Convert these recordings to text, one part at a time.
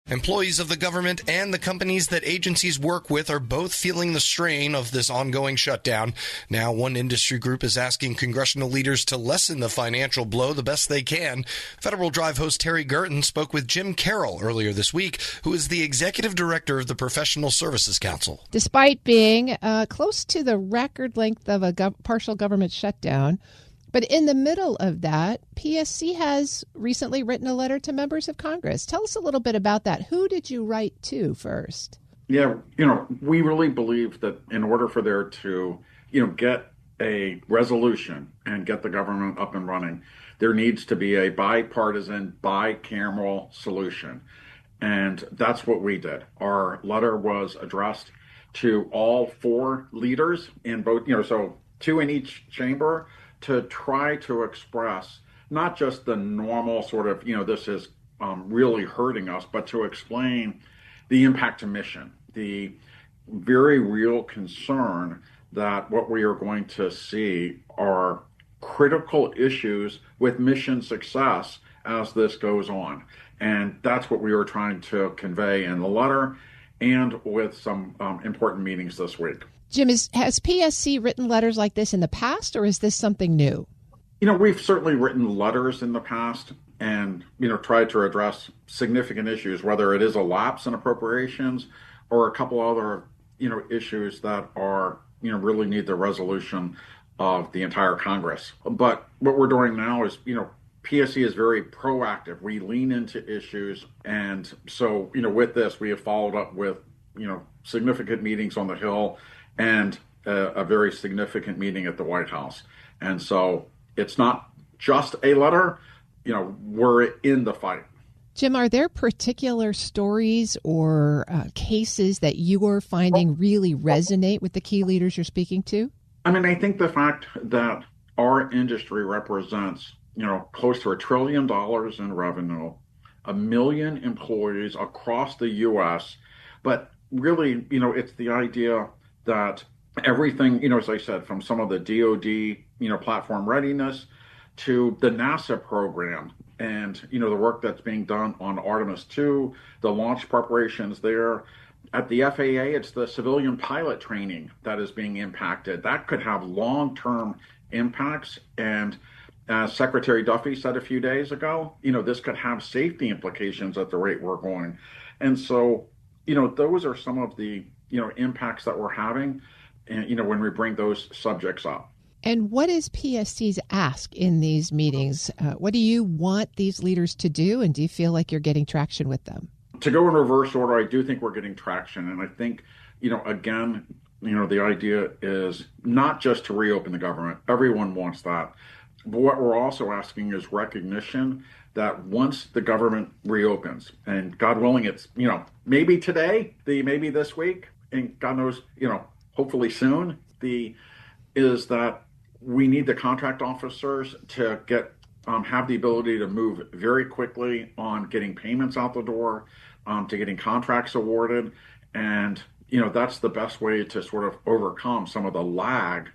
Employees of the government and the companies that agencies work with are both feeling the strain of this ongoing shutdown. Now, one industry group is asking congressional leaders to lessen the financial blow the best they can. Federal Drive host Terry Gerton spoke with Jim Carroll earlier this week, who is the executive director of the Professional Services Council. Despite being close to the record length of a partial government shutdown, but in the middle of that, PSC has recently written a letter to members of Congress. Tell us a little bit about that. Who did you write to first? Yeah, we really believe that in order for there to, get a resolution and get the government up and running, there needs to be a bipartisan, bicameral solution. And that's what we did. Our letter was addressed to all four leaders in both, so two in each chamber, to try to express not just the normal sort of, this is really hurting us, but to explain the impact to mission, the very real concern that what we are going to see are critical issues with mission success as this goes on. And that's what we were trying to convey in the letter and with some important meetings this week. Jim, has PSC written letters like this in the past, or is this something new? We've certainly written letters in the past and, tried to address significant issues, whether it is a lapse in appropriations or a couple other, issues that are, really need the resolution of the entire Congress. But what we're doing now is, PSC is very proactive. We lean into issues. And so, with this, we have followed up with, significant meetings on the Hill and a very significant meeting at the White House. And so it's not just a letter, we're in the fight. Jim, are there particular stories or cases that you are finding really resonate with the key leaders you're speaking to? I think the fact that our industry represents, close to $1 trillion in revenue, 1 million employees across the U.S., but really, it's the idea that everything, as I said, from some of the DoD, platform readiness to the NASA program and, the work that's being done on Artemis 2, the launch preparations there. At the FAA, it's the civilian pilot training that is being impacted. That could have long-term impacts. And as Secretary Duffy said a few days ago, this could have safety implications at the rate we're going. And so, those are some of the impacts that we're having, and when we bring those subjects up. And what is PSC's ask in these meetings? What do you want these leaders to do, and do you feel like you're getting traction with them? To go in reverse order, I do think we're getting traction, and I think, again, the idea is not just to reopen the government. Everyone wants that. But what we're also asking is recognition that once the government reopens, and God willing, it's, maybe today, maybe this week, and God knows, hopefully soon, is that we need the contract officers to get have the ability to move very quickly on getting payments out the door, to getting contracts awarded. And, that's the best way to sort of overcome some of the lag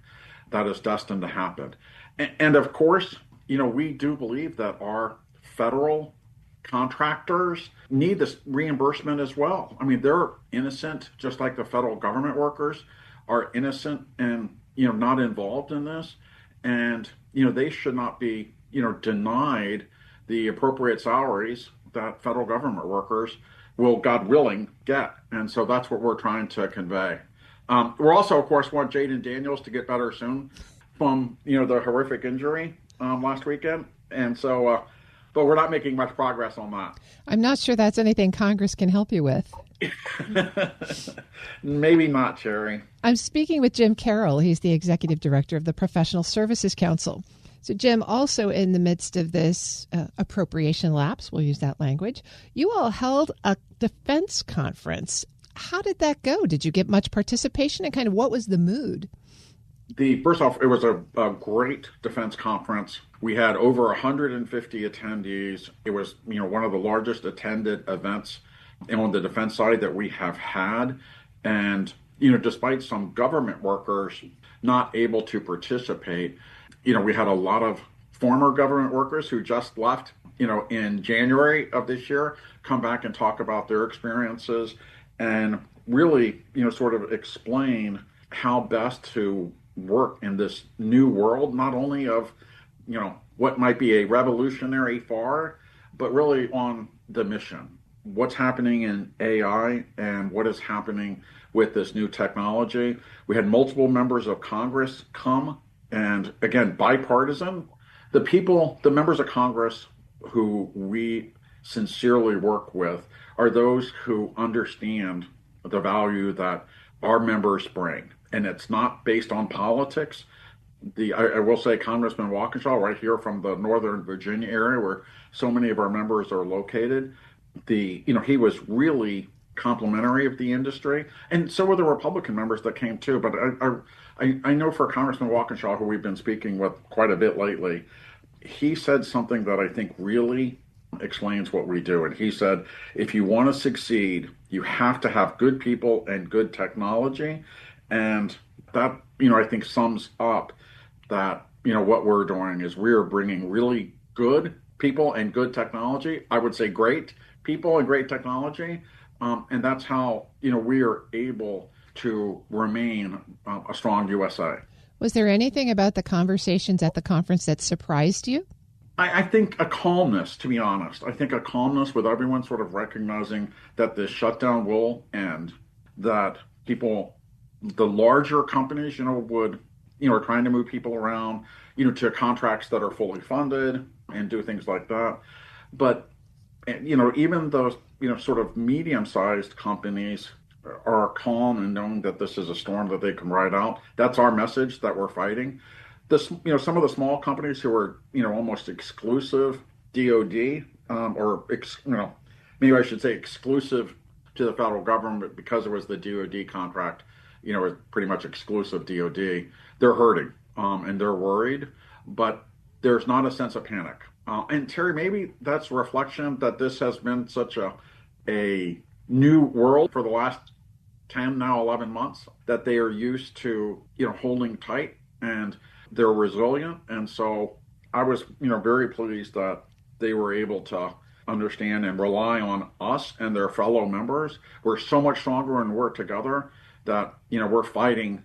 that is destined to happen. And of course, we do believe that our federal contractors need this reimbursement as well. They're innocent, just like the federal government workers are innocent and, not involved in this. And, they should not be, denied the appropriate salaries that federal government workers will, God willing, get. And so that's what we're trying to convey. We're also, of course, want Jaden Daniels to get better soon from, the horrific injury last weekend. And so, but we're not making much progress on that. I'm not sure that's anything Congress can help you with. Maybe not, Terry. I'm speaking with Jim Carroll. He's the executive director of the Professional Services Council. So, Jim, also in the midst of this appropriation lapse, we'll use that language, you all held a defense conference. How did that go? Did you get much participation, and kind of what was the mood? First off, it was a great defense conference. We had over 150 attendees. It was, one of the largest attended events on the defense side that we have had. And, despite some government workers not able to participate, we had a lot of former government workers who just left in January of this year, come back and talk about their experiences and really, sort of explain how best to work in this new world, not only of, what might be a revolutionary far, but really on the mission. What's happening in AI and what is happening with this new technology. We had multiple members of Congress come, and again, bipartisan. The members of Congress who we sincerely work with are those who understand the value that our members bring. And it's not based on politics. I will say Congressman Walkinshaw, right here from the Northern Virginia area where so many of our members are located, he was really complimentary of the industry. And so were the Republican members that came too. But I know for Congressman Walkinshaw, who we've been speaking with quite a bit lately, he said something that I think really explains what we do. And he said, if you want to succeed, you have to have good people and good technology. And that, I think sums up that, what we're doing is we're bringing really good people and good technology. I would say great people and great technology. And that's how, we are able to remain a strong USA. Was there anything about the conversations at the conference that surprised you? I think a calmness, to be honest. I think a calmness with everyone sort of recognizing that this shutdown will end, that people, the larger companies, are trying to move people around, to contracts that are fully funded and do things like that. But, even those, sort of medium-sized companies are calm and knowing that this is a storm that they can ride out. That's our message that we're fighting. Some of the small companies who are, almost exclusive DOD, maybe I should say exclusive to the federal government because it was the DOD contract, it's pretty much exclusive DOD. They're hurting and they're worried, but there's not a sense of panic. And Terry, maybe that's a reflection that this has been such a new world for the last 10, now 11 months, that they are used to, holding tight and they're resilient. And so I was, very pleased that they were able to understand and rely on us and their fellow members. We're so much stronger when we're together that, we're fighting,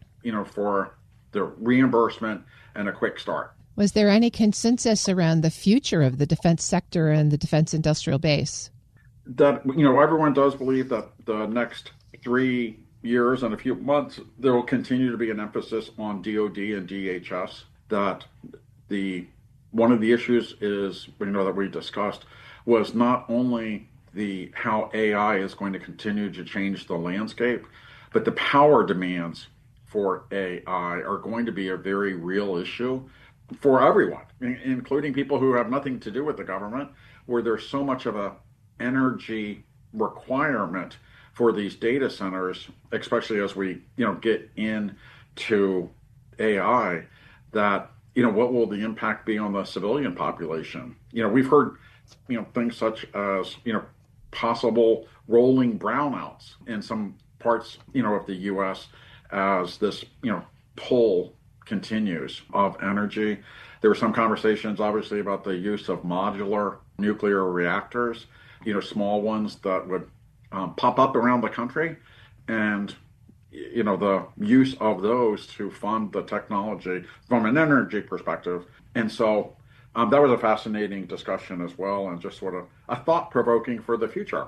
for the reimbursement and a quick start. Was there any consensus around the future of the defense sector and the defense industrial base? That, everyone does believe that the next 3 years and a few months, there will continue to be an emphasis on DOD and DHS. That one of the issues is, that we discussed was not only how AI is going to continue to change the landscape, but the power demands for AI are going to be a very real issue for everyone, including people who have nothing to do with the government, where there's so much of a energy requirement for these data centers, especially as we, get into AI, that, what will the impact be on the civilian population? We've heard, things such as, possible rolling brownouts in some parts, of the U.S. as this, pull continues of energy. There were some conversations, obviously, about the use of modular nuclear reactors, small ones that would pop up around the country, and the use of those to fund the technology from an energy perspective. And so that was a fascinating discussion as well, and just sort of a thought-provoking for the future.